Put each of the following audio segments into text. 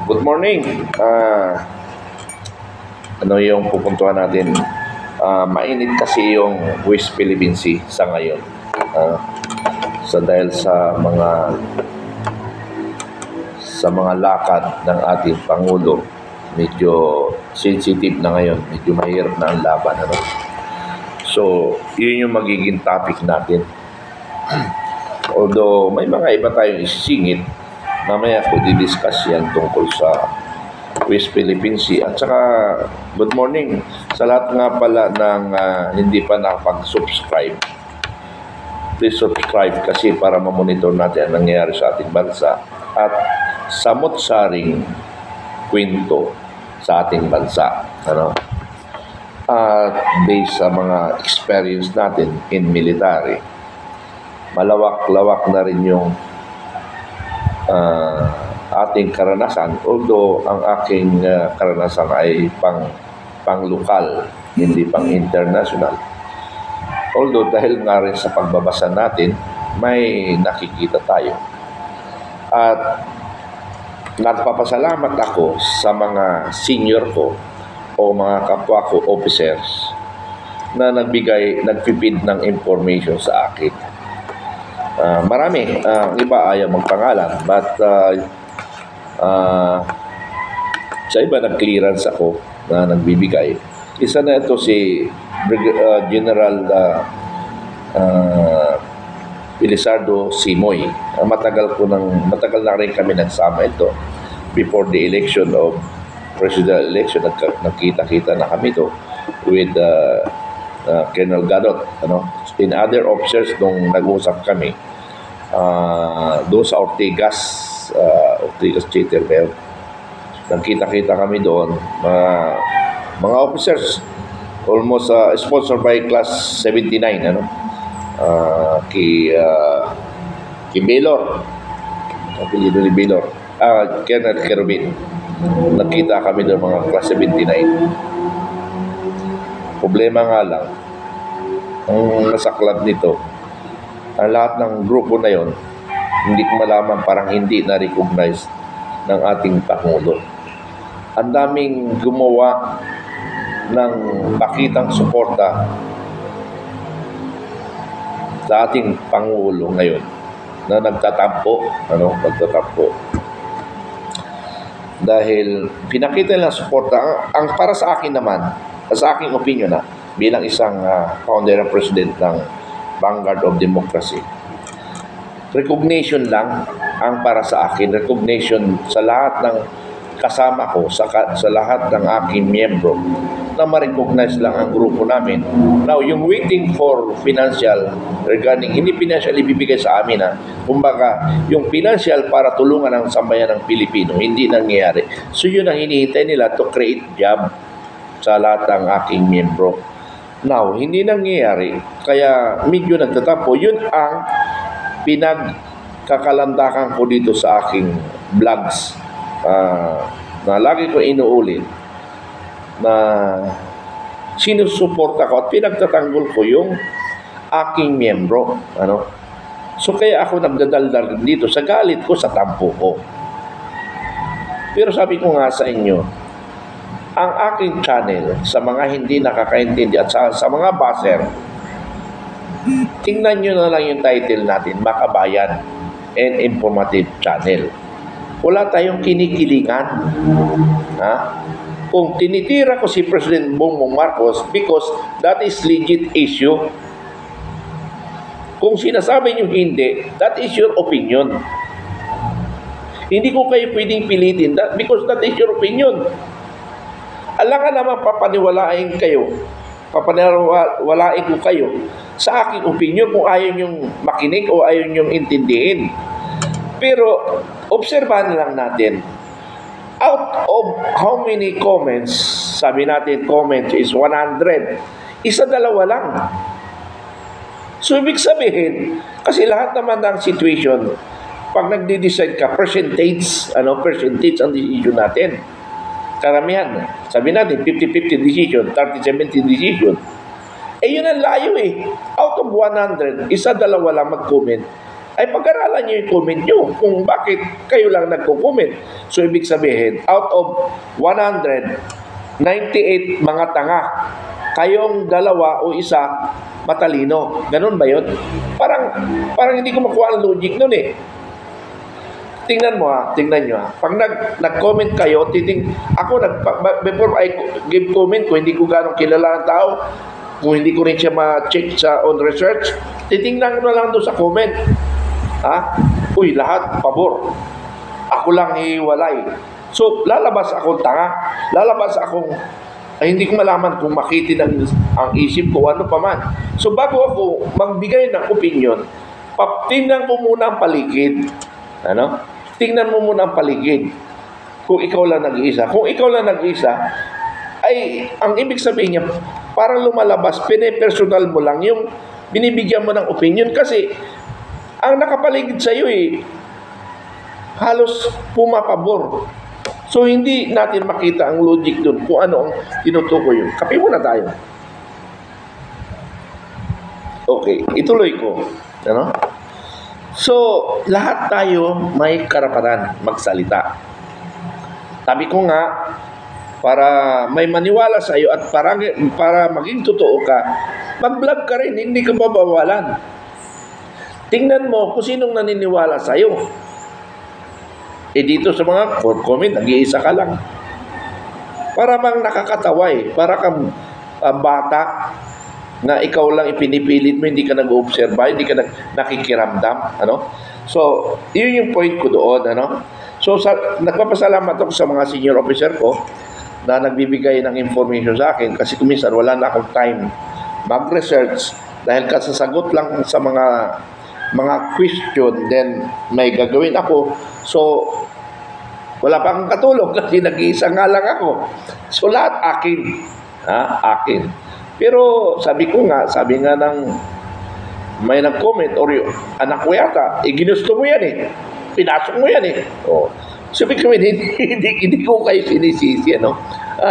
Good morning. Ano yung pupuntuhan natin? Mainit kasi yung West Philippine Sea sa ngayon. Ah, dahil sa mga lakad ng ating Pangulo, medyo sensitive na ngayon, medyo mahirap na ang laban. Ano? So, yun yung magiging topic natin. Although may mga iba tayong isisingit, mamaya ko di-discuss yan tungkol sa West Philippine Sea. At saka, good morning sa lahat nga pala ng hindi pa nakapag-subscribe. Please subscribe kasi para mamonitor natin ang nangyayari sa ating bansa at samot-saring kwento sa ating bansa. Ano? At based sa mga experience natin in military, malawak-lawak na rin yung ating karanasan, although ang aking karanasan ay pang-lokal, hindi pang-international. Although dahil nga rin sa pagbabasa natin, may nakikita tayo. At nagpapasalamat ako sa mga senior ko o mga kapwa ko officers na nagpipid ng information sa akin. Marami, ang iba ayaw magpangalan, but sa iba nag-clearance ako na nagbibigay. Isa na ito si General Pilisardo Simoy. Matagal na rin kami nagsama ito before the election of presidential election. Nagkita-kita na kami ito with Colonel Gadot, ano? In other officers nung nag-usap kami doon sa Ortigas Chitterberg. Nagkita-kita kami doon, mga officers, almost sponsored by Class 79, ano? Kay Baylor, apelido ni Baylor, Colonel Kerubin. Nagkita kami doon mga Class 79. Problema nga lang, ang nasaklap nito, ang lahat ng grupo na yon, hindi ko malaman, parang hindi na-recognize ng ating Pangulo. Ang daming gumawa ng pakitang suporta sa ating Pangulo ngayon na nagtatampo. Dahil pinakita nila suporta. Ang para sa akin naman, sa aking opinion bilang isang founder and president ng Vanguard of Democracy, recognition lang ang para sa akin. Recognition sa lahat ng kasama ko, sa lahat ng aking miyembro, na ma-recognize lang ang grupo namin. Now, yung waiting for financial regarding, hindi financial ibibigay sa amin kumbaga, yung financial para tulungan ang sambayan ng Pilipino, hindi nangyayari. So, yun ang hinihintay nila to create job sa lahat ng aking miyembro. Now, hindi nangyayari, kaya medyo nagtatapo. Yun ang pinagkakalandakan ko dito sa aking vlogs, na lagi ko inuulit, na sinusuporta ko at pinagtatanggol ko yung aking miyembro. Ano? So, kaya ako nagdadaldal dito sa galit ko, sa tampo ko. Pero sabi ko nga sa inyo, ang aking channel, sa mga hindi nakakaintindi at sa mga baser, tingnan nyo na lang yung title natin, Makabayan and Informative Channel. Wala tayong kinikilingan. Kung tinitira ko si President Bongbong Marcos because that is legit issue. Kung sinasabi nyo hindi, that is your opinion. Hindi ko kayo pwedeng pilitin because that is your opinion. Alangan naman papaniwalain ko kayo sa aking opinion kung ayaw nyong makinig o ayaw nyong intindihin. Pero, obserbahan lang natin, out of how many comments, sabi natin comments is 100, isa-dalawa lang. So, ibig sabihin, kasi lahat naman ng situation, pag nagde-decide ka, percentage ang decision natin. Karamihan, sabi natin, 50-50 decision, 30-70 decision. Yun ang layo . Out of 100, isa-dalawa lang mag-comment ay pag-aralan niyo yung comment niyo kung bakit kayo lang nagko-comment. So, ibig sabihin, out of 198 mga tanga, kayong dalawa o isa matalino. Ganun ba yun? Parang hindi ko makuha ang logic nun eh. Tingnan nyo Pag nag-comment kayo, before I give comment, kung hindi ko gano'ng kilala ang tao, kung hindi ko rin siya ma-check sa on research, titingnan ko na lang doon sa comment. Uy, lahat, pabor. Ako lang hiwalay. So, lalabas akong tanga. Lalabas akong, hindi ko malaman kung makitin ang isip ko, ano pa man. So, bago ako magbigay ng opinion, tingnan mo muna ang paligid. Tingnan mo muna ang paligid. Kung ikaw lang nag-iisa. Kung ikaw lang nag-iisa, ay, ang ibig sabihin niya, parang lumalabas, pine-personal mo lang yung binibigyan mo ng opinion. Kasi, ang nakapaligid sa iyo halos pumapabor. So, hindi natin makita ang logic dun kung ano ang tinutukoy yun. Kape muna tayo. Okay, ituloy ko. So, lahat tayo may karapatan magsalita. Sabi ko nga, para may maniwala sa iyo at para maging totoo ka, mag-vlog ka rin, hindi ka mabawalan. Tingnan mo kung sinong naniniwala sa iyo. Dito sa mga comment, nag-iisa ka lang. Para bang nakakatawa para kang bata na ikaw lang ipinipilit mo, hindi ka nag-obserba, hindi ka nakikiramdam, So, yun yung point ko doon, So, nagpapasalamat ako sa mga senior officer ko na nagbibigay ng information sa akin kasi kuminsan wala na akong time mag-research dahil kasasagot lang sa mga question, then may gagawin ako. So, wala pa akong katulong kasi nag-iisa nga lang ako. So, lahat akin. Akin. Pero sabi nga ng may nag-comment or yung anak ko yata, ginusto mo yan pinasok mo yan sabi ko, hindi ko kayo sinisisi,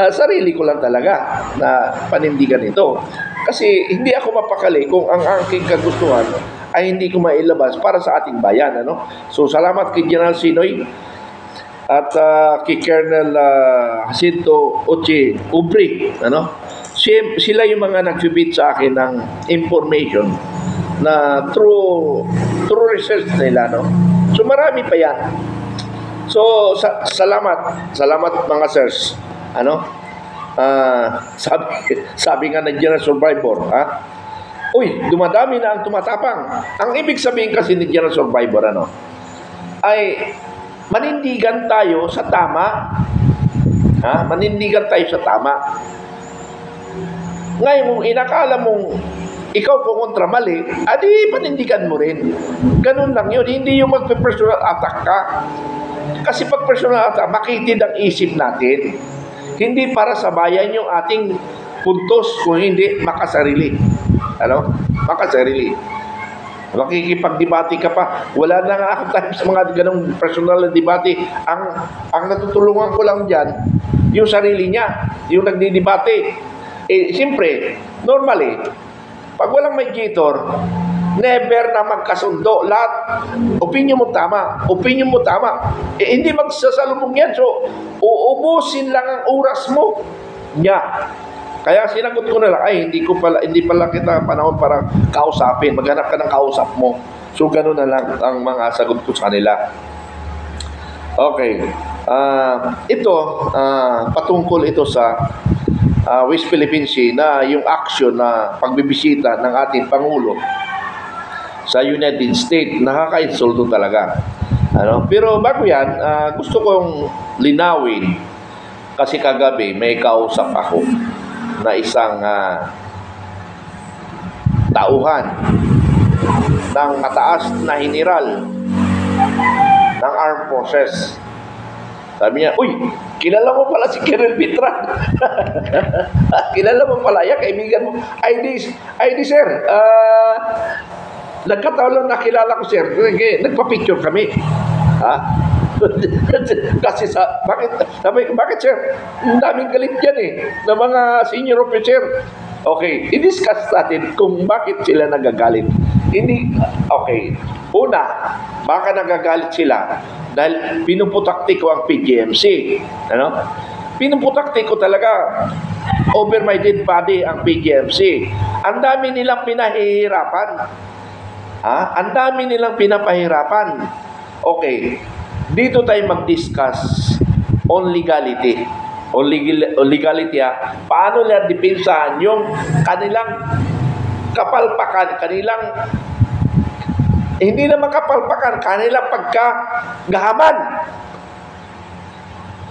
sarili ko lang talaga na panindigan ito. Kasi hindi ako mapakali kung ang aking kagustuhan ay hindi ko mailabas para sa ating bayan, So, salamat kay General Sinoy at kay Colonel Jacinto Uche Ubri, Sila yung mga nag-feed sa akin ng information na through research nila, So, marami pa yan. So, salamat mga sirs. Sabi nga ng General Survivor, uy, dumadami na ang tumatapang. Ang ibig sabihin kasi ni General Survivor, ay manindigan tayo sa tama. Manindigan tayo sa tama. Ngayon, kung inakala mong ikaw kung kontra mali, adi panindigan mo rin. Ganun lang yun. Hindi yung magpe-personal attack ka. Kasi pag personal attack, makitid ang isip natin. Hindi para sabayan yung ating puntos, kung hindi makasarili. Makasarili. Makikipag-debate ka pa. Wala na nga ako time sa mga ganong personal na debate. Ang natutulungan ko lang dyan, yung sarili niya, yung nagdi-debate. Siyempre, normally, pag walang mediator, never na magkasundo. Lahat, opinion mo tama. Hindi magsasalubong yan. So, uubusin lang ang oras mo. Kaya sinagot ko na lang, hindi pala kita panahon para kausapin. Maghanap ka ng kausap mo. So, gano'n na lang ang mga sagot ko sa kanila. Okay. Ito, patungkol ito sa West Philippine Sea na yung action na pagbibisita ng ating Pangulo sa United States, nakaka-insulto talaga. Pero bago yan, gusto kong linawin kasi kagabi may kausap ako na isang tauhan ng mataas na general ng Armed Forces. Sabi niya, uy, kilala mo pala si Colonel Bitran. Kilala mo pala yan, kaibigan mo. ID sir. Nagkataon lang nakilala ko, sir. Nagpa-picture kami. Kasi bakit sir? Ang daming galit yan ng mga senior officer. Okay, i-discuss natin kung bakit sila nagagalit. Okay. Una, baka nagagalit sila dahil pinuputakti ko ang PGMC. Ano? Pinuputakti ko talaga over my dead body ang PGMC. Ang dami nilang pinahihirapan. Ang dami nilang pinapahirapan. Okay, dito tayo mag-discuss on legality. On legality, paano nila depensahan yung kanilang kapalpakan, hindi naman kapalpakan, kanilang pagkagahaman.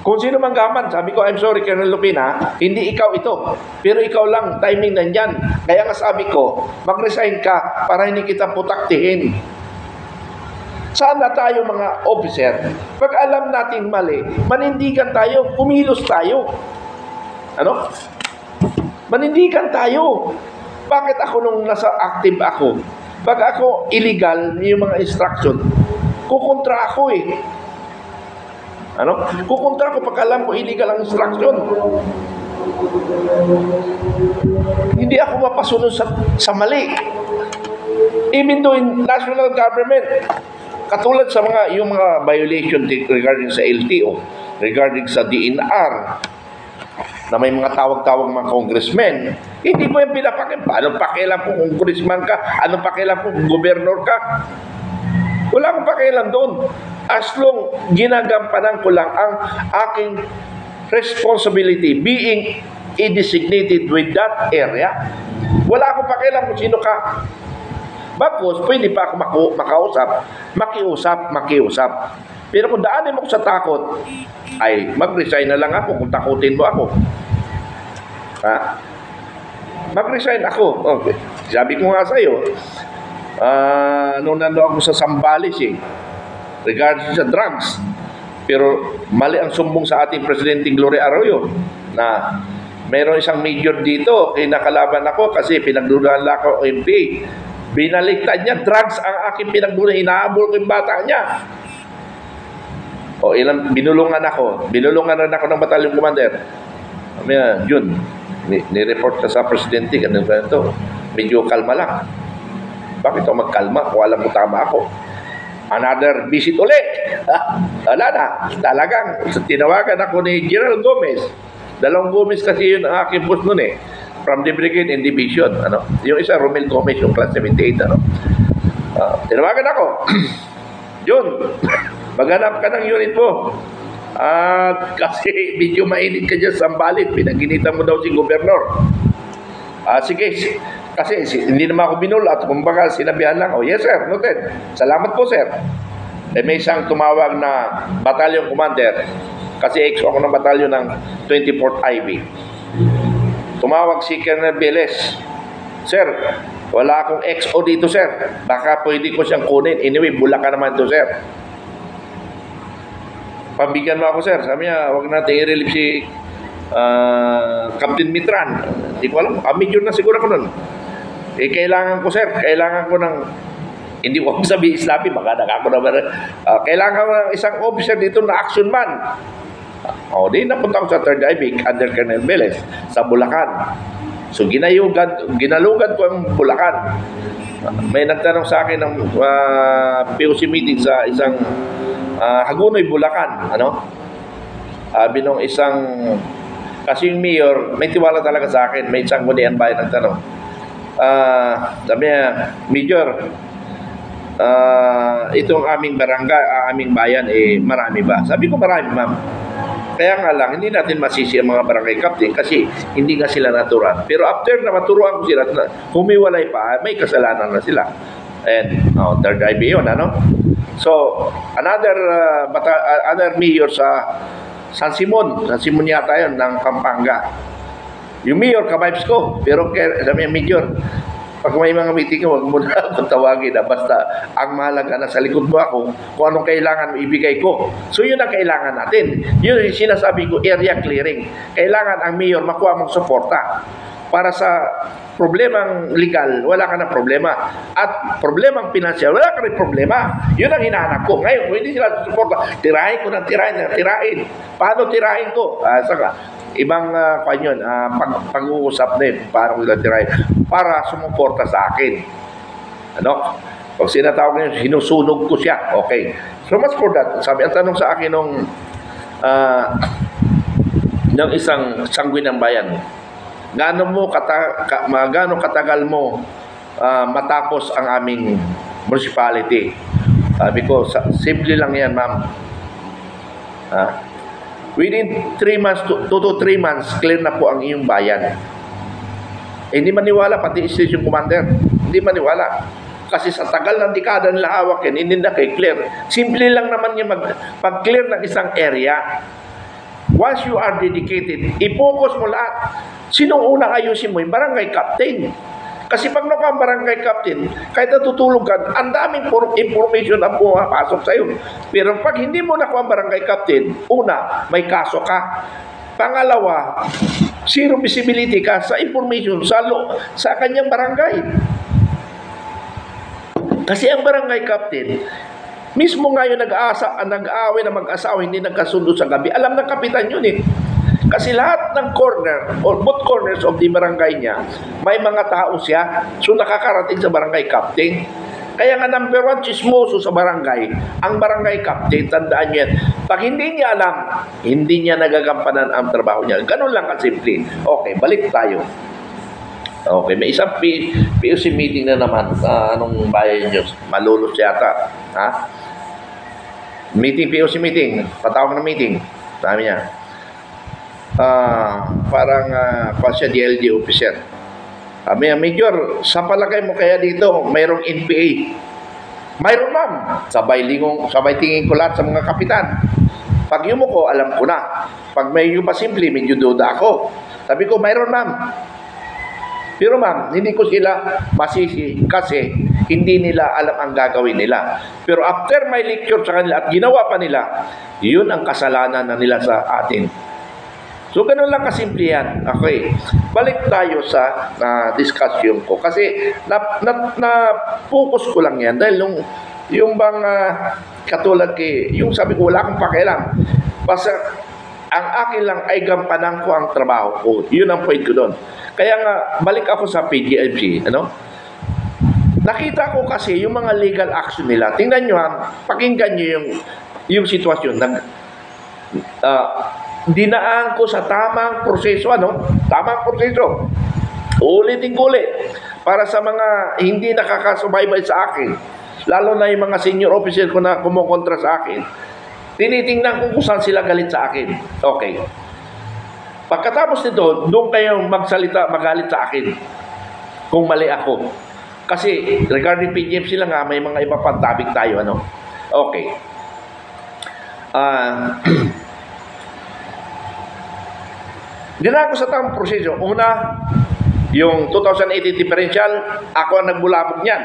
Kung sino mang gaman, sabi ko, I'm sorry, Colonel Lupina, hindi ikaw ito. Pero ikaw lang, timing nandyan. Kaya nga sabi ko, mag-resign ka para hindi kita putaktihin. Sana tayo mga officer, pag alam natin mali, manindigan tayo, kumilos tayo. Ano? Manindigan tayo. Bakit ako nung nasa active ako? Pag ako illegal, yung mga instruction, kukontra ako eh. Ano? Kukontra ko pag alam ko illegal ang instruction. Hindi ako mapasunod sa mali. Even though in national government, katulad sa yung mga violation regarding sa LTO, regarding sa DNR, na may mga tawag-tawag mga congressmen, hindi ko yung pinapakilan. Anong pakialam kung congressman ka? Anong pakialam kung gobernur ka? Wala akong pakialam doon. As long ginagampanan ko lang ang aking responsibility being designated with that area. Wala akong pakialam kung sino ka. Bakos, pwede pa ako makiusap. Pero kung daanin mo ko sa takot, ay mag-resign na lang ako kung takutin mo ako. Mag-resign ako. Okay. Sabi ko nga sa'yo, nung nandun ako sa Sambales regarding sa drugs, pero mali ang sumbong sa ating Presidente Gloria Arroyo na mayroon isang major dito, kinakalaban ako kasi pinagdudahan lang ako MP. Binaliktad niya, drugs ang aking pinagdudahan, hinahabol ko yung bata niya. Binulungan rin ako ng batalyon commander. June, ni-report ka sa Presidente, ganito, medyo kalma lang. Bakit ako magkalma kung alam mo tama ako? Another visit ulit. Wala na. Talagang tinawagan ako ni General Gomez. Dalawang Gomez kasi yun ang aking boss nun from the brigade and division. Yung isa, Romel Gomez, yung class 78. Tinawagan ako. Yun. Maghanap ka ng unit mo. Kasi medyo mainit ka dyan sa Sambales. Pinaginitan mo daw si Gobernur. Sige. Kasi hindi naman ako binulat. Kumbaga, sinabihan lang, yes sir, noted. Salamat po sir. May isang tumawag na batalyon commander. Kasi exo ako ng batalyon ng 24th IB. Tumawag si Colonel Beles. Sir, wala akong XO dito sir. Baka pwede ko siyang kunin. Anyway, Bulacan naman to sir. Pambigyan mo ako sir. Sabi niya, huwag natin i-relieve si Captain Mitran. Hindi ko alam. Major na siguro ako nun. Kailangan ko sir. Kailangan ko ng, hindi ko sabi Islami, baka nakako naman. Kailangan ko ng isang officer dito na action man. Di napunta ako sa 3rd IB under Colonel Beles sa Bulacan. So ginalugan ko ang Bulacan. May nagtanong sa akin ng POC meeting sa isang Hagunoy, Bulacan. Sabi nung isang, kasi yung mayor, may tiwala talaga sa akin. May isang Gunian Bayan nagtanong. Sabi niya, Major, itong aming barangay, aming bayan, marami ba? Sabi ko, marami ma'am. Kaya nga lang, hindi natin masisi ang mga barangay captain kasi hindi nga sila natural. Pero after na maturuan ko sila, humiwalay pa, may kasalanan na sila. And, 3rd IB yun, So, other mayor sa San Simon yata yun, ng Pampanga. Yung mayor, ka-vibes ko, pero sabi niya, Major, pag may mga meeting, huwag mo na akong tawagin basta ang mahalaga na sa likod mo ako, kung anong kailangan mo ibigay ko. So yun ang kailangan natin. Yun yung sinasabi ko, area clearing. Kailangan ang mayor makuha mong suporta. Para sa problemang legal, wala ka ng problema. At problemang pinansyal, wala ka rin problema. Yun ang hinahanap ko. Ngayon, kung hindi sila suporta, tirahin ko ng tirahin. Paano tirahin ko? Ibang pag-uusap din, paano ko tirahin para sumuporta sa akin. Pag sinatawag niya, sinusunog ko siya. Okay. So much for that. Sabi, ang tanong sa akin ng isang sangguniang bayan, gaano katagal mo matapos ang aming municipality? Sabi ko, simple lang yan, ma'am. Within 3 months, 2 to 3 months, clear na po ang iyong bayan. Hindi maniwala, pati station commander. Hindi maniwala. Kasi sa tagal ng dekada nila hawak yan, hindi na clear. Simple lang naman yung pag-clear ng isang area. Once you are dedicated, i-focus mo lahat. Sinong unang ayusin mo? Yung barangay captain. Kasi pag naka barangay captain, kahit natutulog ka, ang daming information ang pumapasok sa'yo. Pero pag hindi mo nakuha barangay captain, una, may kaso ka. Pangalawa, zero visibility ka sa information sa kanyang barangay. Kasi ang barangay captain, mismo ngayon nag-aaway na mag-asawa, hindi nagkasundo sa gabi. Alam ng kapitan yun eh. Kasi lahat ng corner or both corners of the barangay niya, may mga tao siya. So nakakarating sa barangay captain. Kaya nga number 1 chismoso sa barangay, ang barangay captain, tandaan niyo yan. Pag hindi niya alam, hindi niya nagagampanan ang trabaho niya. Ganun lang kasimple. Okay, balik tayo. Okay, may isang POC meeting na naman. Anong bayan niyo? Malulus yata. Ha? Meeting, POC meeting. Patawag na meeting. Sabi niya. Parang siya DLG officer. Major, sa palagay mo kaya dito mayroong NPA? Mayroon, ma'am. Sabay tingin ko lahat sa mga kapitan. Pag yumuko, alam ko na. Pag may yung pasimple, medyo duda ako. Sabi ko, mayroon, ma'am. Pero ma'am, hindi ko sila masisi kasi hindi nila alam ang gagawin nila. Pero after my lecture sa kanila at ginawa pa nila, yun ang kasalanan na nila sa atin. So, ganun lang kasimple yan. Okay. Balik tayo sa discussion ko. Kasi, na-focus ko lang yan. Dahil yung bang katulad yung sabi ko, wala akong pakialam. Basta, ang akin lang ay gampanan ko ang trabaho ko. Yun ang point ko doon. Kaya nga, balik ako sa PGMC. Nakita ko kasi yung mga legal action nila. Tingnan nyo pakinggan nyo yung sitwasyon. Dinaan ko sa tamang proseso, Tamang proseso. Ulitin-ulit. Para sa mga hindi nakakasubaybay sa akin, lalo na yung mga senior officer ko na kumukontra sa akin, tinitingnan ko kung saan sila galit sa akin. Okay. Pagkatapos nito, doon kayo magalit sa akin kung mali ako. Kasi regarding PGMC lang may mga iba pang topic tayo, Okay. Dinaan ko sa tamang proseso. Una, yung 2018 differential, ako ang nagbulabog niyan.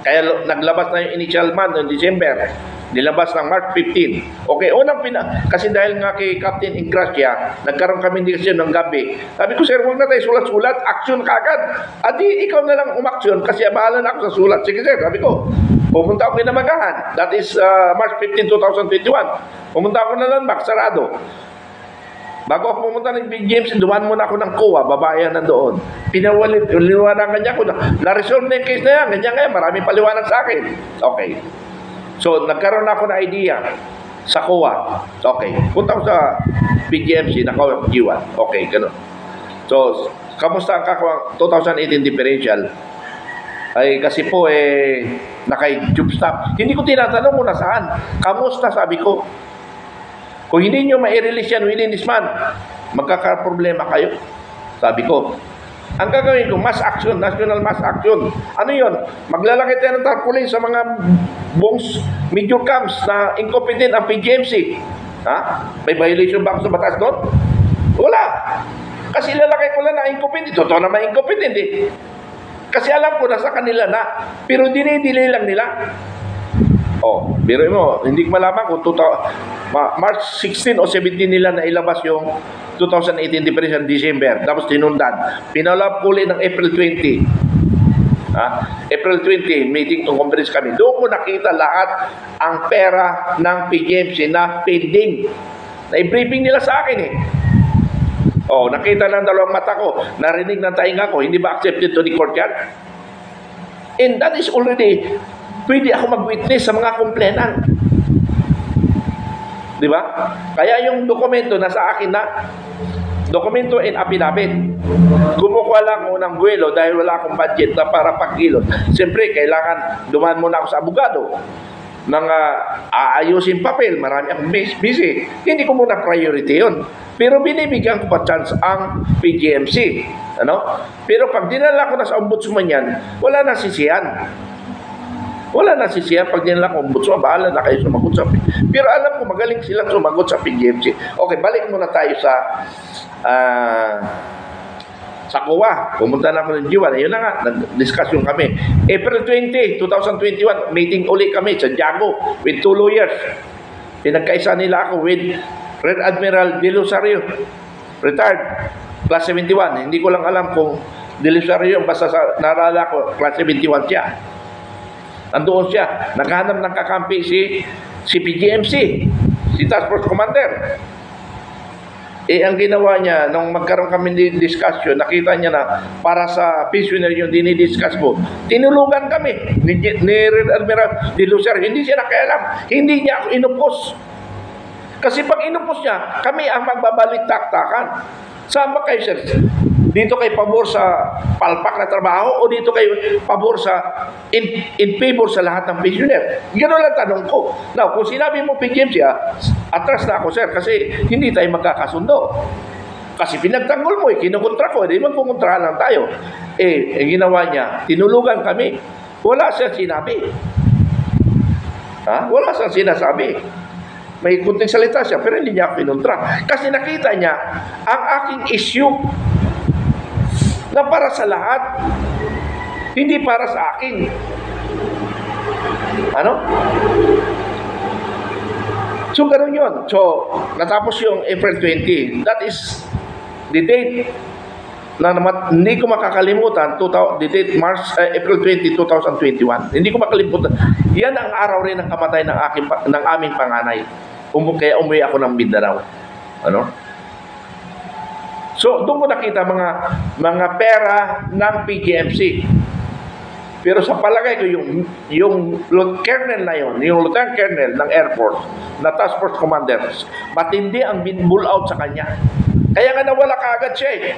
Kaya naglabas na yung initial month noong December. Nilabas ng March 15. Okay, kasi dahil nga kay Captain Ingracia, nagkaroon kami diskusyon ng gabi. Sabi ko, sir, huwag na tayo sulat-sulat, action kagad. Adi, ikaw na lang umaksyon kasi bahala na ako sa sulat. Sige, sir, sabi ko. Pumunta ako Kinamagahan. That is March 15, 2021. Pumunta ako na Landmark, sarado. Bago ako pumunta ng Big James, dumaan muna ako ng COA, babayan na doon. Liwanagan niya ako na-resolve na yung case na yan, ganyan kaya, maraming paliwanag sa akin. Okay. So, nagkaroon ako ng idea sa COA. Okay. Punta ko sa BGMC, naka-G1. Okay, gano'n. So, kamusta ang 2018 differential? Ay, kasi po, naka-job stop. Hindi ko tinatanong kung nasaan. Kamusta, sabi ko. Kung hindi nyo ma-release yan within this month, magkakaproblema kayo. Sabi ko. Ang gagawin ko, mass action, national mass action. Ano yon? Maglalaki tayo ng tarpaulin sa mga buong major camps na incompetent ang PGMC. May violation ba ako sa batas doon? Wala. Kasi lalaki ko lang na incompetent. Totoo naman incompetent Kasi alam ko na sa kanila na. Pero dinidili lang nila. Biro mo, hindi ko malaman kung March 16 o 17 nila na ilabas yung 2018 differential December. Tapos tinundan. Pinalap uli ng April 20. April 20, meeting to conference kami. Doon ko nakita lahat ang pera ng PGMC na pending. Na-briefing nila sa akin nakita ng dalawang mata ko, narinig ng tainga ko, hindi ba accepted to the court yan? And that is already pwede ako mag-witness sa mga complainant. Di ba? Kaya yung dokumento nasa akin na, dokumento and affidavit. Kumukuha lang ako ng buwelo dahil wala akong budget na para pagkilot. Siyempre, kailangan dumaan muna ako sa abogado nang aayusin papel. Marami akong busy. Hindi ko muna priority yun. Pero binibigyan ko pa chance ang PGMC. Ano? Pero pag dinala ko na sa ombudsman yan, wala na sisiyan. Wala na sisiyan. Pag dinala ko ombudsman, bahala na kayo sumagot sa PGMC. Pero alam ko, magaling silang sumagot sa PGMC. Okay, balik muna tayo sa COA. Pumunta na ako ng G1. Ayun na nga, nag-discussion kami. April 20, 2021, meeting uli kami sa Jago with 2 lawyers. Pinagkaisa nila ako with Rear Admiral De Lusario, retired, class 71. Hindi ko lang alam kung De Lusario, basta sa narala ko, class 71 siya. Nandoon siya. Naghahanap ng kakampi si PGMC, si Task Force Commander. Ang ginawa niya, nung magkaroon kami ng discussion, nakita niya na para sa pensioner yung dinidiscuss ko, tinulugan kami ni Rear Admiral De Lusario. Hindi siya nakialam. Hindi niya ako inupos. Kasi pag inupos niya, kami ang magbabalik-taktakan. Sama kayo, sir. Dito kayo pabor sa palpak na trabaho o dito kayo pabor sa in favor sa lahat ng pensioner? Gano'n lang tanong ko. Now, kung sinabi mo PGMC, atras na ako, sir, kasi hindi tayo magkakasundo. Kasi pinagtanggol mo, kinukontra ko, hindi magkukontrahan lang tayo. Ginawa niya, tinulugan kami. Wala siyang sinabi. Wala siyang sinasabi. May kunting salita siya, pero hindi niya ako kinontra. Kasi nakita niya ang aking issue na para sa lahat, hindi para sa akin. Ano? So, ganun yun. So, natapos yung April 20. That is the date na hindi ko makakalimutan, the date April 20, 2021. Hindi ko makalimutan. Yan ang araw rin ng kamatay ng aming panganay. Kaya umuwi ako ng Mindanao. Ano? So, doon ko nakita mga pera ng PGMC. Pero sa palagay ko, yung colonel na yun, yung lieutenant colonel ng Air Force, na Task Force Commander, matindi ang bull out sa kanya. Kaya nga nawala kaagad siya eh.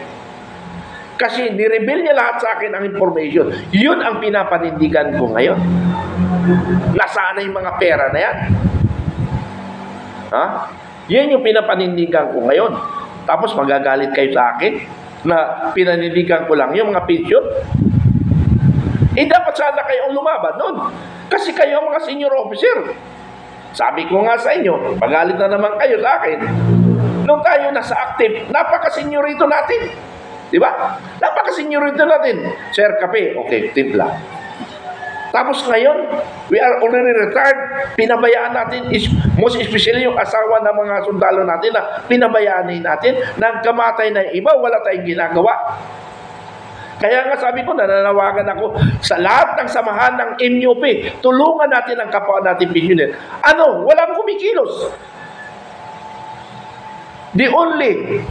Kasi nireveal niya lahat sa akin ang information. Yun ang pinapanindigan ko ngayon. Nasaan na yung mga pera na yan? Yan yung pinapanindigan ko ngayon. Tapos magagalit kayo sa akin na pinanindigan ko lang yung mga pension. Dapat sana kayo ang lumaban nun. Kasi kayo ang mga senior officer. Sabi ko nga sa inyo, magalit na naman kayo sa akin. Nung tayo nasa active, napaka-seniorito natin. Diba? Napaka-seniorito natin. Sir, kape. Okay, timpla. Tapos ngayon, we are already retired. Pinabayaan natin, most especially yung asawa ng mga sundalo natin na pinabayaan natin. Nagkamatay na yung iba, wala tayong ginagawa. Kaya nga sabi ko, nananawagan ako sa lahat ng samahan ng MUP, tulungan natin ang kapwa natin pensioner. Walang kumikilos. The only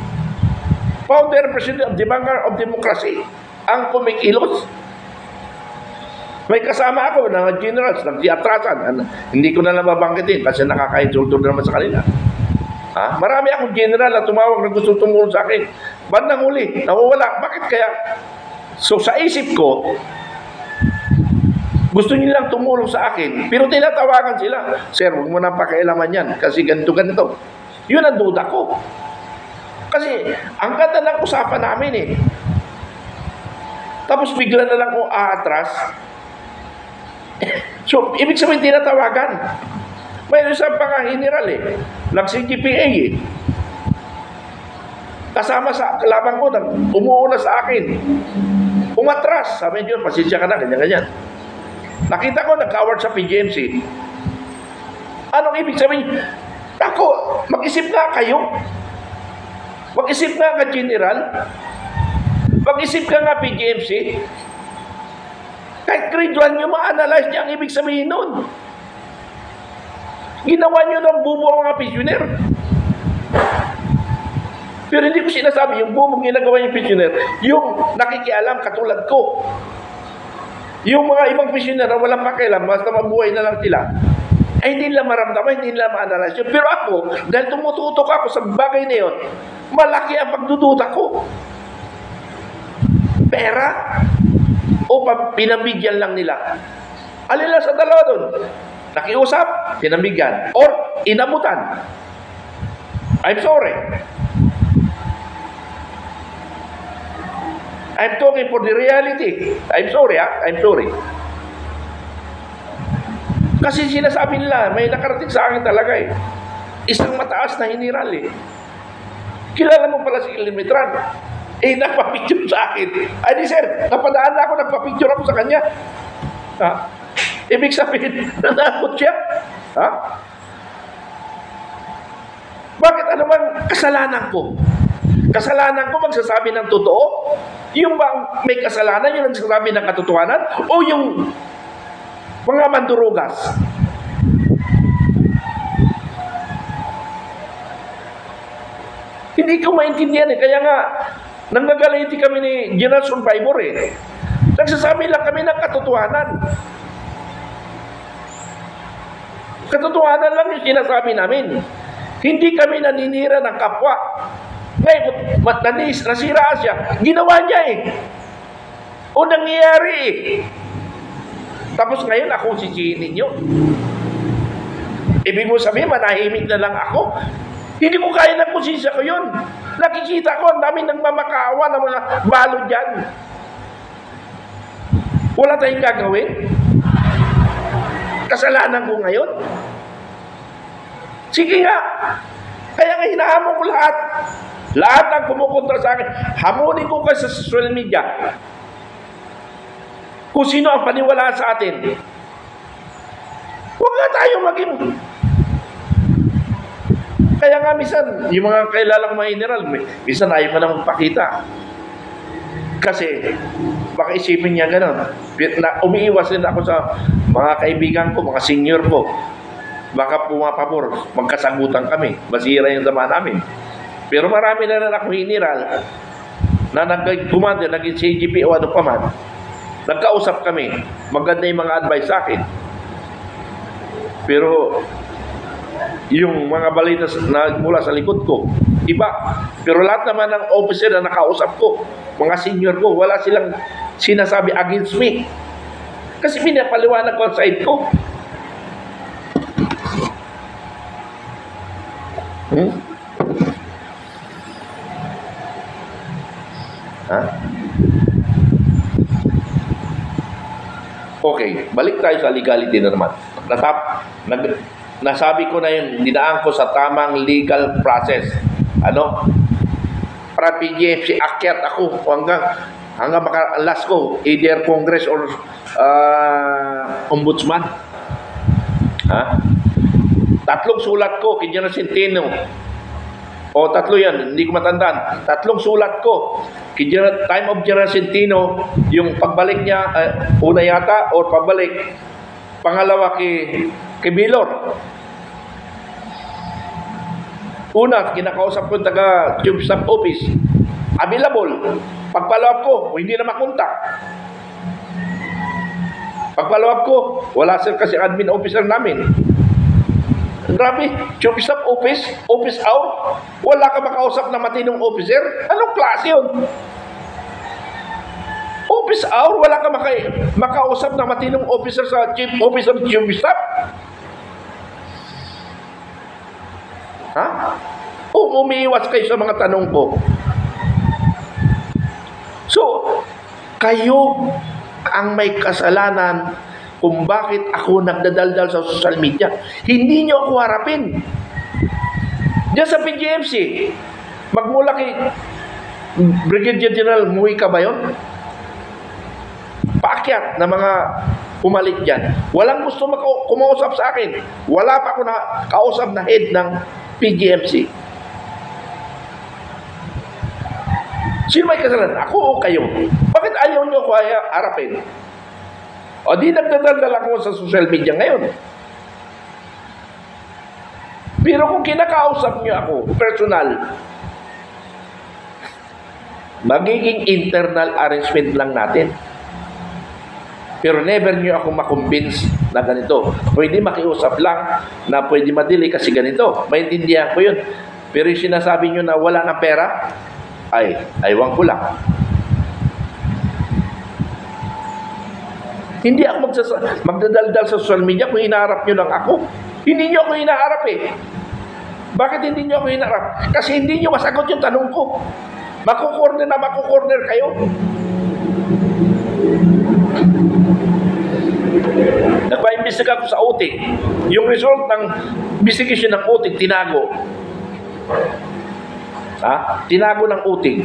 founder president of the vanguard of democracy ang kumikilos. May kasama ako ng generals, nagtiatrasan. Hindi ko na nababangkitin kasi nakaka-insulto naman sa kanila. Marami akong general na tumawag na gusto tumulong sa akin. Bandang huli, nawawala. Bakit kaya? So sa isip ko, gusto nilang tumulong sa akin, pero tinatawagan sila. Sir, huwag mo na pakialaman yan kasi ganito. Yun ang duda ko. Kasi ang ganda ng usapan namin eh. Tapos bigla na lang ako aatras. So, ibig sabihin tinatawagan. Mayroon isang pang-general eh. Nag-CGPA eh. Kasama sa kalaban ko, umuuna sa akin. Umatras. Sabi niyo, pasensya ka na, ganyan-ganyan. Nakita ko, nag-award sa PGMC. Anong ibig sabihin? Ako, mag-isip nga kayo. Mag-isip nga general. Mag-isip ka nga PGMC. Kahit grade 1 nyo ma-analyze niya ang ibig sabihin nun. Ginawa nyo ng bubo ang mga pensioner. Pero hindi ko sinasabi, yung bubong ginagawa yung pensioner, yung nakikialam katulad ko. Yung mga ibang pensioner na walang pakialam, basta mabuhay na lang sila, ay hindi nila maramdaman, hindi nila ma-analyze yun. Pero ako, dahil tumututok ako sa bagay na yun, malaki ang pagdududa ko. Pera o pinabigyan lang nila. Alin lang sa dalawa doon? Nakiusap, pinabigyan, or inabutan. I'm sorry. I'm talking for the reality. I'm sorry, I'm sorry. Kasi sinasabi nila, may nakarating sa akin talaga eh. Isang mataas na hiniral eh. Kilala mo pala si Limitran. Eh, nagpa-picture sa akin. Ay di sir, napadaan na ako, nagpa-picture ako sa kanya. Ha? Ibig sabihin, nanakot siya. Ha? Bakit ano bang kasalanan ko? Kasalanan ko magsasabi ng totoo? Yung bang may kasalanan, yung nagsasabi ng katotohanan? O yung mga mandurugas? Hindi ko maintindihan eh. Kaya nga, nanggagalinti kami ni General Survivor eh. Nagsasabi lang kami ng katotohanan. Katotohanan lang yung sinasabi namin. Hindi kami naninira ng kapwa. Ngayon, nasira siya. Ginawa niya eh. O nangyayari eh. Tapos ngayon, ako sisihin ninyo. Ibig mo sabihin, manahimik na lang ako. Hindi ko kaya ng konsensya ko yun. Nakikita ko, ang dami nagmamakaawa ng mga balo dyan. Wala tayong gagawin. Kasalanan ko ngayon. Sige nga. Kaya nga hinahamon ko lahat. Lahat ang kumukontra sa akin. Hamunin ko kayo sa social media. Kung sino ang paniwala sa atin. Huwag nga tayo maging... Kaya nga minsan, yung mga kailalang mga general, minsan ayaw mo na magpakita. Kasi, baka isipin niya gano'n. Umiiwas din ako sa mga kaibigan ko, mga senior ko. Baka pumapabor, magkasagutan kami. Masira yung sama namin. Pero marami na rin ako general na nag-commander, naging CGP o ano pa man. Nagkausap kami. Maganda yung mga advice sa akin. Pero, yung mga balita na mula sa likod ko, iba. Pero lahat naman ng officer na nakausap ko, mga senior ko, wala silang sinasabi against me. Kasi pinapaliwanag ko ang side ko. Ha? Okay, balik tayo sa legality na naman. Nasabi ko na yun, dinaan ko sa tamang legal process. Ano? Para PGFC, akyat ako hanggang makalas ko, either Congress or Ombudsman. Ha? 3 sulat ko, kay General Centeno. O 3 yan, hindi ko matandaan. 3 sulat ko. Time of General Centeno, yung pagbalik niya, una yata, o pagbalik. Pangalawa kay Bilor. Una, kinakausap ko yung taga-Tube Staff Office. Available. Pagpalawag ko, hindi na makontak. Pagpalawag ko, wala sir kasi admin officer namin. Grabe, Tube Staff Office, office hour, wala ka makausap na matinong officer? Anong klase yun? Office hour, wala ka makausap na matinong officer sa Chief Office of Tube Staff? Ha? O umiiwas kayo sa mga tanong ko. So, kayo ang may kasalanan kung bakit ako nagdadaldal sa social media. Hindi nyo ako harapin. Diyan sa PGMC, magmula kay Brigadier General Mujica ba yun? Paakyat na mga pumalit dyan. Walang gusto kumausap sa akin. Wala pa ako na kausap na head ng PGMC. Sino may kasalanan? Ako o kayo? Bakit ayaw nyo ko harapin? O di nagdadaldal ako sa social media ngayon. Pero kung kinakausap nyo ako, personal, magiging internal arrangement lang natin. Pero never niyo ako makonvince na ganito. Pwede makiusap lang na pwede madili kasi ganito. Maintindihan ko yun. Pero yung sinasabi niyo na wala na pera, ay, aywan ko lang. Hindi ako magdadaldal sa social media kung hinaharap nyo lang ako. Hindi nyo ako hinaharap eh. Bakit hindi nyo ako hinaharap? Kasi hindi nyo masagot yung tanong ko. Makukorner kayo. Nagpa-imbestiga ko sa OTIC. Yung result ng investigation ng OTIC, tinago. Tinago ng OTIC.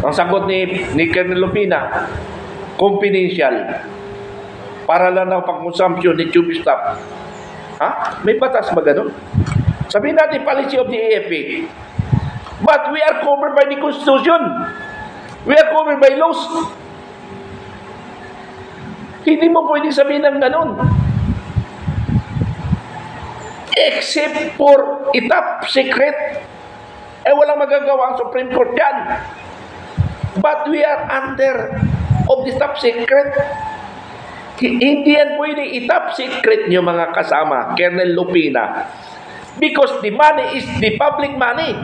Ang sagot ni Colonel Lupina, confidential. Para lang ng pag-consumption ni tube stop. May batas ba ganun? Sabihin natin, policy of the AFP. But we are covered by the Constitution. We are covered by laws. Hindi mo pwedeng sabihin ng ganun. Except for top secret. Walang magagawa ang Supreme Court yan. But we are under of the top secret. Hindi yan pwede i-top secret nyo mga kasama, Colonel Lupina. Because the money is the public money.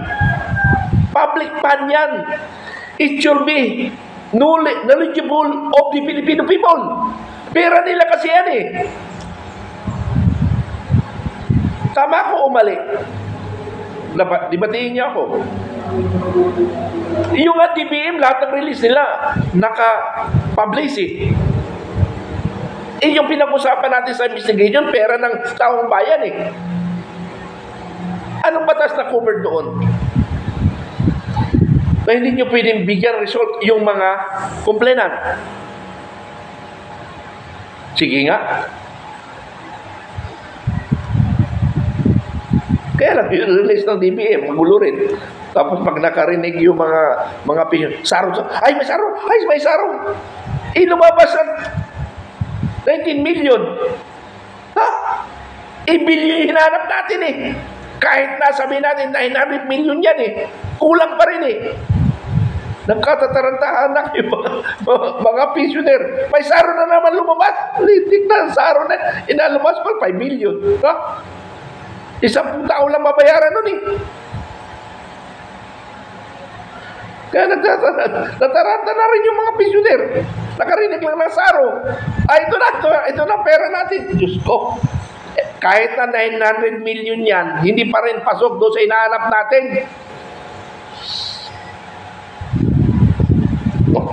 Public fund yan. It should be knowledgeable of the Filipino people. Pera nila kasi yan eh. Tama ko o mali? Dibatiin niya ako. Yung at DBM, lahat ng release nila, naka-publish eh. Yung pinag-usapan natin sa investigation, pera ng taong bayan eh. Anong batas na covered doon? Na hindi nyo pwedeng bigyan result yung mga complainant. Sige nga. Kaya lang, yung release ng DBM, magulo rin. Tapos pag nakarinig yung mga saro, ay may saro, ay may saro. Lumabas ang 19 million. Billion hinanap natin eh. Kahit nasabihin natin 900 million yan eh. Kulang pa rin eh. Nagkatatarantahan na yung mga pensioner. May saro na naman lumabas. Litik na saro na. Inalabas pa 5 million. Isang tao lang mabayaran nun eh. Kaya nataranta na rin yung mga pensioner. Nakarinig lang ng saro. Ito na pera natin. Diyos ko. Kahit na 900 million yan, hindi pa rin pasok doon sa inaanap natin.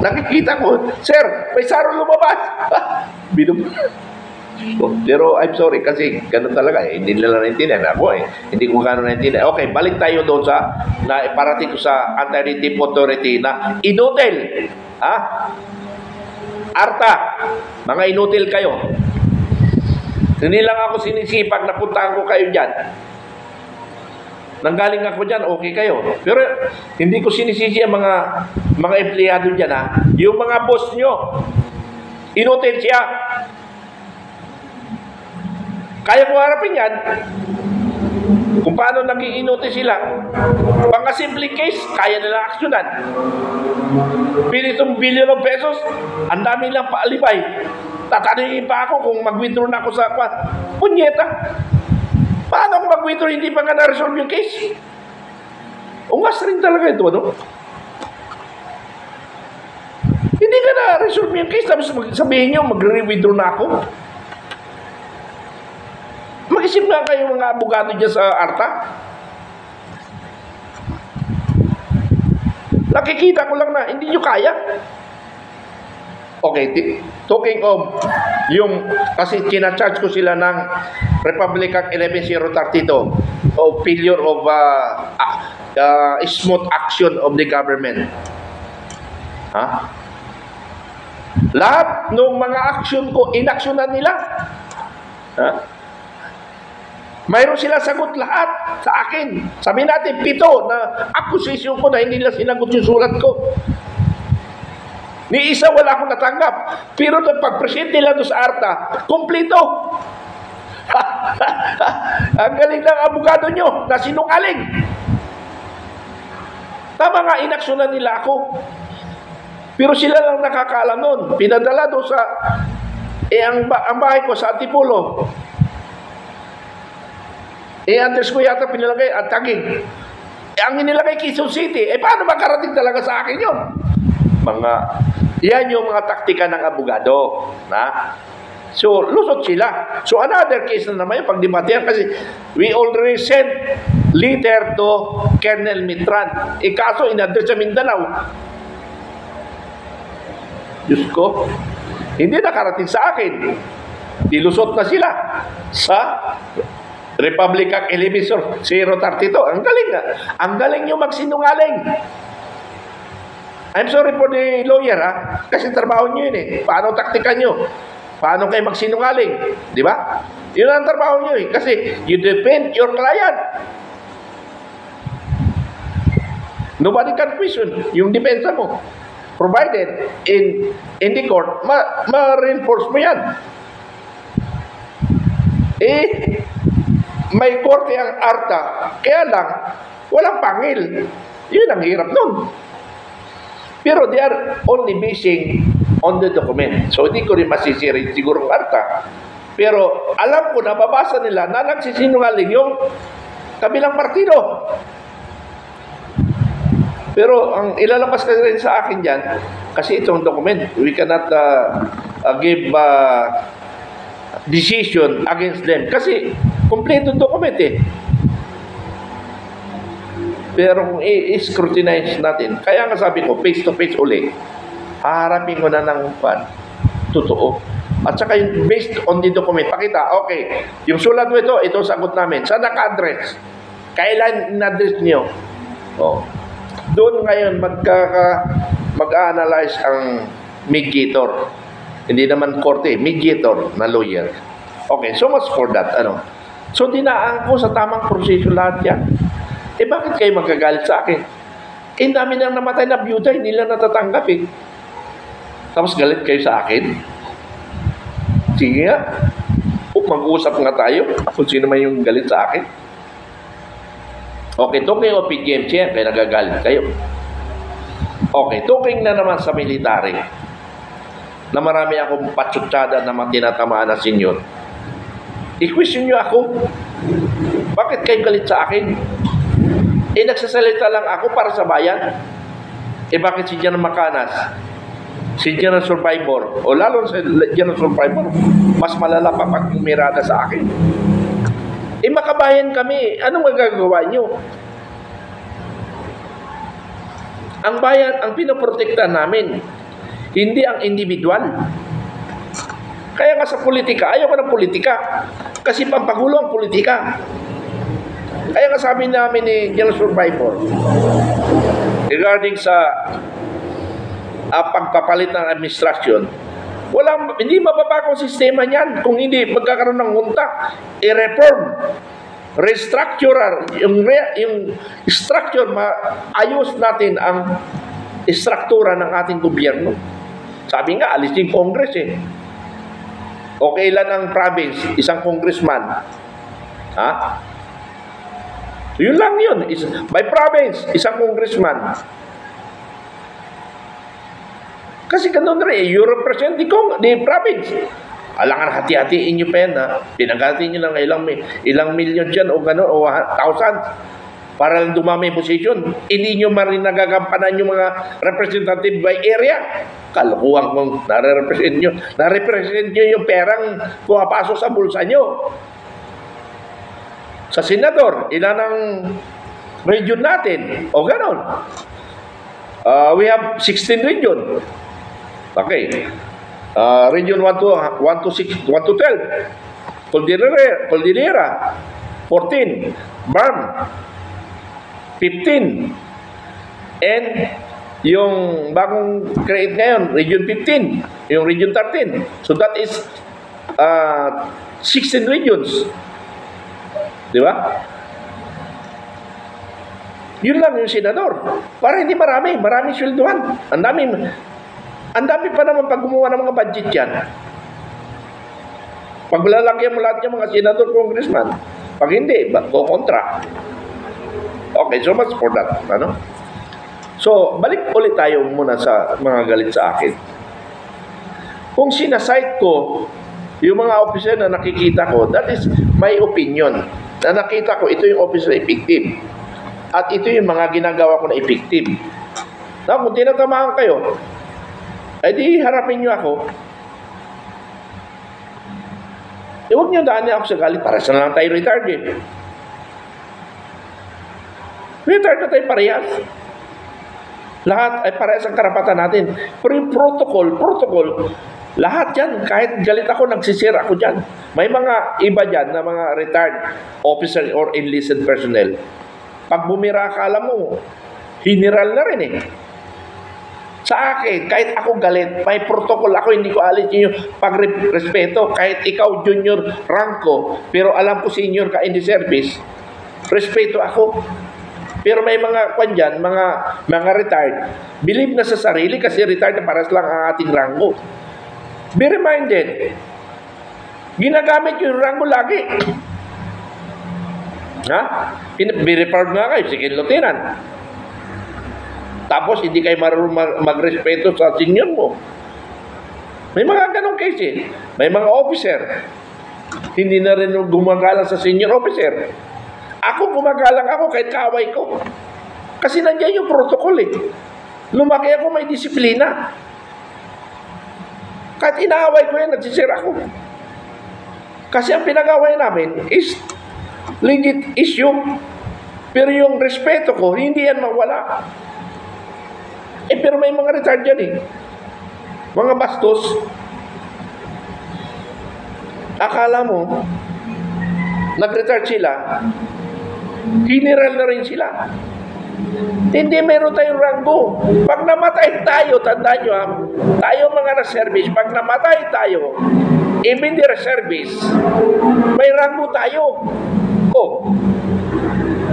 Nakikita ko, sir, may saro lumabas. Pero I'm sorry kasi ganun talaga eh. Hindi nila naintindihan. Ako eh. Hindi ko gano'n naintindihan. Okay, balik tayo doon sa parating ko sa Anti-Rating Authority na inutil. ARTA, mga inutil kayo. Hindi lang ako sinisipag na puntahan ko kayo dyan. Nanggaling ako dyan, okay kayo. Pero hindi ko sinisisi ang mga empleyado dyan Yung mga boss nyo, inutil siya. Kaya ko harapin yan. Kung paano naging inutil sila. Mga simple case, kaya nila aksyonan. Pinitong billion of pesos, ang dami lang paalibay. Tatanungin pa ako kung mag-withdraw na ako sa punyeta. Paano kung mag-withdraw hindi pa nga na-resolve yung case? Ungas rin talaga ito, ano? Hindi ka na-resolve yung case, tapos sabihin nyo, mag-withdraw na ako. Mag-isip nga kayo mga abogado dyan sa ARTA. Nakikita ko lang na hindi nyo kaya. Okay, talking of yung, kasi kinacharge ko sila ng Republic Act 11032 of failure of smooth action of the government. Lahat ng mga action ko, inaksyonan nila. Mayroon sila sagot lahat sa akin. Sabi natin, 7 na accusation ko na hindi nila sinagot yung sulat ko. Ni isa wala akong natanggap. Pero nung pag-present nila doon sa ARTA, kumplito. Ang galing ng abogado nyo na sinungaling. Tama nga, inaksyonan nila ako. Pero sila lang nakakaalam nun. Pinadala doon sa, ang bahay ko sa Antipolo. Address ko yata pinalagay at Taguig. Ang inilagay Quezon City, paano makarating talaga sa akin yun? Yan yung mga taktika ng abogado. So, lusot sila. So, another case na naman yung pagdebatehan kasi we already sent letter to Colonel Mitran. Kaso, in-address sa Mindanao. Diyos ko, hindi nakarating sa akin. Dilusot na sila sa Republic Act 11032. Ang galing nga. Ang galing yung magsinungaling. I'm sorry for the lawyer, kasi trabaho nyo yun Paano taktika nyo? Paano kayo magsinungaling? Di ba? Yun ang trabaho nyo kasi you defend your client. Nobody can question yung depensa mo. Provided in the court, ma-reinforce mo yan. May korte ang ARTA, kaya lang, walang pangil. Yun ang hirap nun. Pero they are only basing on the document. So, hindi ko rin masisirin siguro ang ARTA. Pero, alam ko, nababasa nila na nagsisinungaling yung kabilang partido. Pero, ang ilalabas kasi rin sa akin dyan, kasi itong document, we cannot give decision against them. Kasi, kompleto document Pero kung i-scrutinize natin, kaya nga sabi ko, face-to-face uli, haharapin ko na ng totoo. At saka yung based on the document, pakita, okay, yung sulat mo ito sagot namin. Saan naka-address? Kailan in-address nyo? Doon ngayon mag-analyze ang mediator. Hindi naman korte, mediator na lawyer. Okay, so much for that. So, dinaan ko sa tamang proseso lahat yan. Bakit kayo magagalit sa akin? Dami nang namatay na byuda, hindi nila natatanggap Tapos galit kayo sa akin? Sige nga. Mag-uusap nga tayo kung sino man yung galit sa akin. Okay, talking of PGMC, kaya nagagalit kayo. Okay, talking na naman sa military na marami akong patsutsada na tinatamaan na senyor. I-question nyo ako. Bakit kayo galit sa akin? Nagsasalita lang ako para sa bayan. Bakit si General Macanas, si General Survivor, o lalo sa General Survivor, mas malala pa pag umirada sa akin? Makabayan kami. Anong magagawa nyo? Ang bayan, ang pinoprotekta namin, hindi ang individual. Kaya nga sa politika, ayaw ko ng politika. Kasi pampagulo ang politika. Kaya nga sabi namin ni General Survivor, regarding sa pagpapalit ng administrasyon, hindi mababago ang sistema niyan kung hindi magkakaroon ng junta. I-reform, restructure, yung structure, ayos natin ang struktura ng ating gobyerno. Sabi nga, alis yung Congress Okay lang ang province, isang congressman. Yun lang yun. By province, isang congressman. Kasi ganun rin, you represent the province. Alangan hati-hatiin nyo pa yan, pinaghatiin nyo lang ilang million dyan o gano'n, o thousands, para lang dumami position. Hindi nyo marin nagagampanan yung mga representative by area. Kalukuhan kung nare-represent nyo yung perang pumapasok sa bulsa nyo. Sa senador, ilan ang region natin? O ganon. We have 16 region. Okay. Region 1 to 12. Cordillera. 14. BARM. 15. And yung bagong create ngayon, Region 15. Yung Region 13. So that is 16 regions. Di ba? Yun lang yung senador. Para hindi marami swelduhan. Ang dami pa naman pag gumawa ng mga budget yan. Pag lalagyan mo lahat yung mga senador, congressman, pag hindi, go kontra. Okay, so much for that. So, balik ulit tayo muna sa mga galit sa akin. Kung sinasite ko yung mga officer na nakikita ko, that is my opinion. Na nakita ko, ito yung officer effective. At ito yung mga ginagawa ko na effective. Na kung tinatamaan kayo, ay di harapin nyo ako. Huwag nyo daanin ako sa galit. Para na lang tayo retired eh. Retired na tayo parehas. Lahat ay parehas ang karapatan natin. Pero yung protocol, lahat yan, kahit galit ako, nagsisir ako dyan. May mga iba dyan na mga retired officer or enlisted personnel. Pag bumira ka, alam mo, general na rin eh. Sa akin, kahit ako galit, may protocol ako, hindi ko alit yung pagrespeto. Kahit ikaw junior rank ko, pero alam ko senior ka in the service, respeto ako. Pero may mga kwan dyan, mga retired, believe na sa sarili kasi retired na paras lang ang ating rango. Be reminded, ginagamit yung rango lagi. Ha? Be referred nga kayo, sige lieutenant. Tapos hindi kayo marunong magrespeto sa senior mo. May mga ganong case eh. May mga officer, hindi na rin gumagalang sa senior officer. Ako gumagalang ako kahit kaaway ko. Kasi nandiyan yung protocol eh. Lumaki ako may disiplina. Kahit inaaway ko yan, nagsisira ako. Kasi ang pinag-away namin is legit issue. Pero yung respeto ko, hindi yan mawala. Pero may mga retired dyan eh. Mga bastos. Akala mo, nag-retire sila, general na rin sila. Hindi, meron tayong ranggo. Pag namatay tayo, tandaan nyo ha, tayo mga reservice, pag namatay tayo, even the reservice, may ranggo tayo. Oh,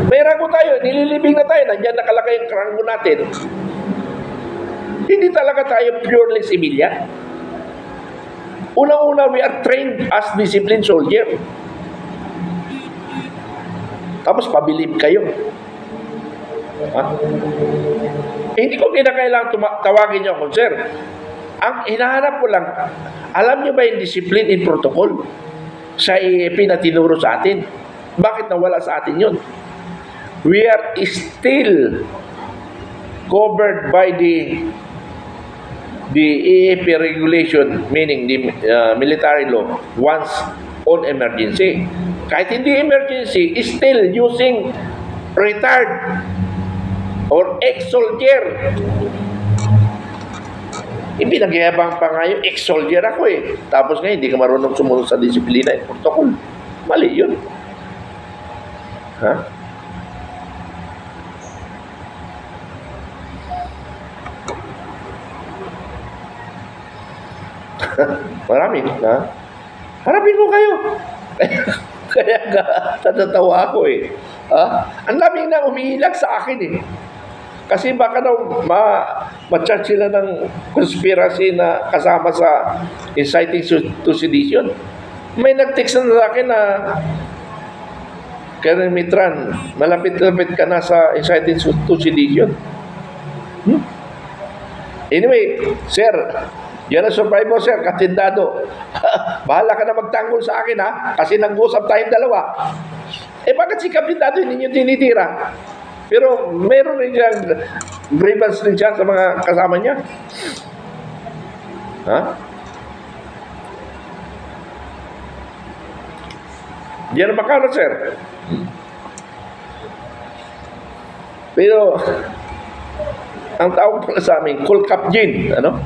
may ranggo tayo, nililibing na tayo, nandiyan nakalagay yung ranggo natin. Hindi talaga tayo purely civilian. Unang-una, we are trained as disciplined soldier. Tapos pabilib kayo. Ha? Hindi ko kinakailangan tawagin niyo ako, sir. Ang hinahanap ko lang, alam niyo ba yung discipline in protocol sa EAP na tinuro sa atin? Bakit nawala sa atin yun? We are still covered by the EAP regulation, meaning the military law, once on emergency. Kahit hindi emergency, still using retired or ex-soldier. Ibinagyabang pa nga yung ex-soldier ako eh. Tapos ngayon, hindi ka marunong sumunod sa disiplina at protocol. Mali yun. Ha? Marami. Ha? Harapin ko kayo. Kaya natatawa ako eh. Ang daming na umiilag sa akin eh. Kasi baka daw ma-charge sila ng conspiracy na kasama sa inciting to sedition. May nag-text na sa akin na Colonel Mitran, malapit-lapit ka na sa inciting to sedition. Anyway, sir, yan ang survivor, sir, katindado. Bahala ka na magtanggol sa akin, ha? Kasi nag-usap tayong dalawa. Bakit si kapitado hindi nyo tinitira? Pero meron rin siyang grievance rin siya sa mga kasama niya. Ha? Yan ang makano, sir. Pero ang tawag pala sa amin, Cool Captain, ano?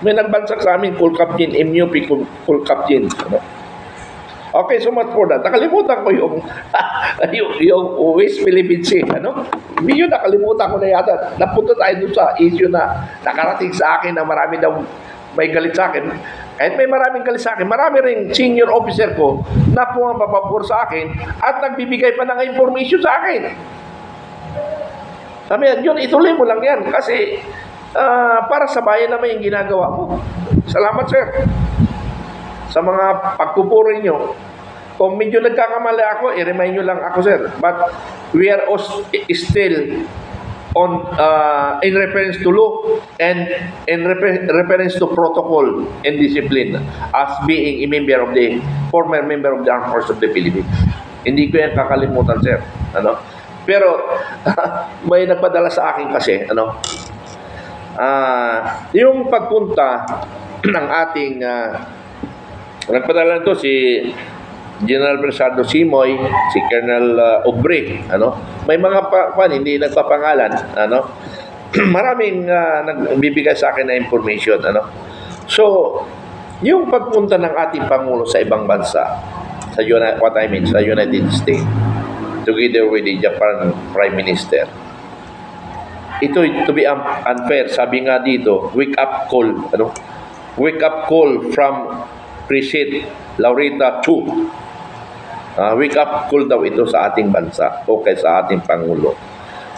May nagbansak sa amin, Cool Captain, MUP, Cool Captain, ano? Okay, so much for that. Nakalimutan ko yung West Philippine Sea, ano? Hindi yun, nakalimutan ko na yata. Napunta tayo dun sa issue na nakarating sa akin na marami daw may galit sa akin. Kahit may maraming galit sa akin, marami ring senior officer ko na pumapapabor sa akin at nagbibigay pa ng information sa akin. Sabi yun, ituloy mo lang yan kasi para sa bayan naman yung ginagawa mo. Salamat, sir. Sa mga pagpupuri nyo. Kung medyo nagkakamali ako, i-remind nyo lang ako, sir. But we are still on in reference to law and in reference to protocol and discipline as being a member of the former member of the Armed Forces of the Philippines. Hindi ko yan kakalimutan, sir. Ano? Pero may nagpadala sa akin kasi, ano? Yung pagpunta ng ating nagpadala nito si General Bernardo Simoy, si Colonel Obre, ano? May mga hindi nagpapangalan, ano? Maraming nagbibigay sa akin na information, ano? So, yung pagpunta ng ating Pangulo sa ibang bansa, sa United States, together with the Japan Prime Minister, ito, to be unfair, sabi nga dito, wake up call, ano? Wake up call from President Laurita Chu. Wake up call daw ito sa ating bansa o kay sa ating Pangulo.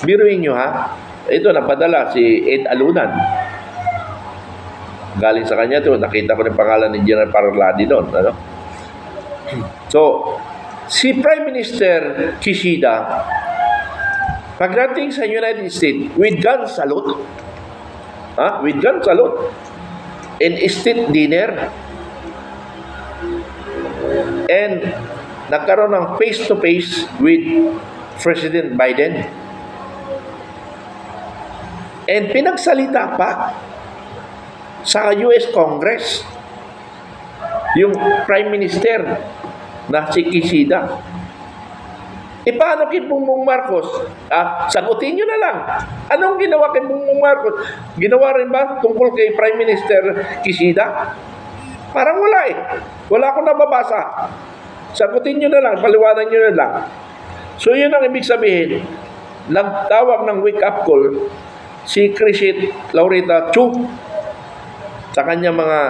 Biruin nyo ha, ito napadala si Ed Alunan. Galing sa kanya ito, nakita ko yung pangalan ni General Parladi doon. Ano? So, si Prime Minister Kishida, pagdating sa United States, with gun salute, with gun salute, and state dinner, and nagkaroon ng face-to-face with President Biden. And pinagsalita pa sa US Congress yung Prime Minister na si Kishida. Paano kay Bongbong Marcos? Sagutin nyo na lang. Anong ginawa kay Bongbong Marcos? Ginawa rin ba tungkol kay Prime Minister Kishida? Parang wala eh. Wala akong nababasa. Sagutin nyo na lang, paliwanan nyo na lang. So yun ang ibig sabihin, nagtawag ng wake-up call si President Laurita Chu sa kanyang mga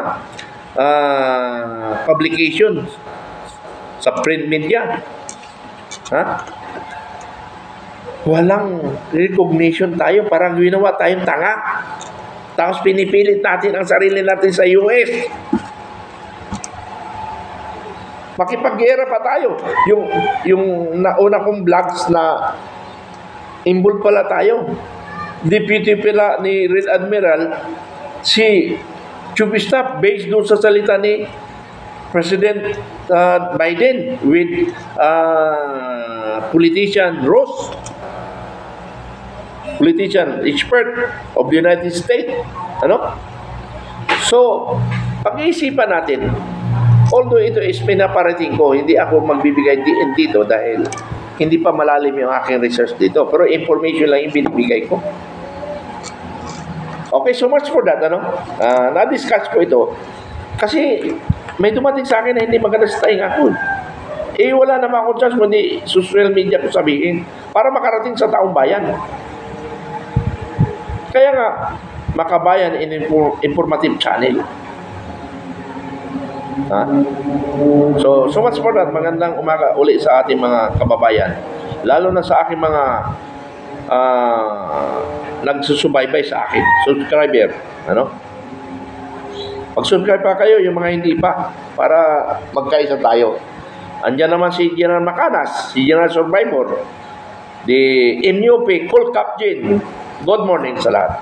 publications sa print media. Walang recognition tayo, parang ginawa tayong tanga. Tapos pinipilit natin ang sarili natin sa US. Makipaggera pa tayo. Yung nauna kong vlogs na involved pala tayo. Deputy pala ni Rear Admiral si Chubista based doon sa salita ni President Biden with politician Ross, politician expert of the United States. Ano? So, pag-iisipan natin, although ito is pinaparating ko, hindi ako magbibigay dito dahil hindi pa malalim yung aking research dito. Pero information lang yung binibigay ko. Okay, so much for that. Ano? Na-discuss ko ito. Kasi may dumating sa akin na hindi maganda sa taing ako. Wala naman akong chance kundi social media ko sabihin para makarating sa taong bayan. Kaya nga, Makabayan in informative channel. So much for that. Magandang umaga uli sa ating mga kababayan. Lalo na sa aking mga nagsusubaybay sa akin, subscriber. Ano? Mag-subscribe pa kayo, yung mga hindi pa, para magkaisa tayo. Andiyan naman si General Macanas, si General Survivor, the MUP, Cool Captain. Good morning sa lahat.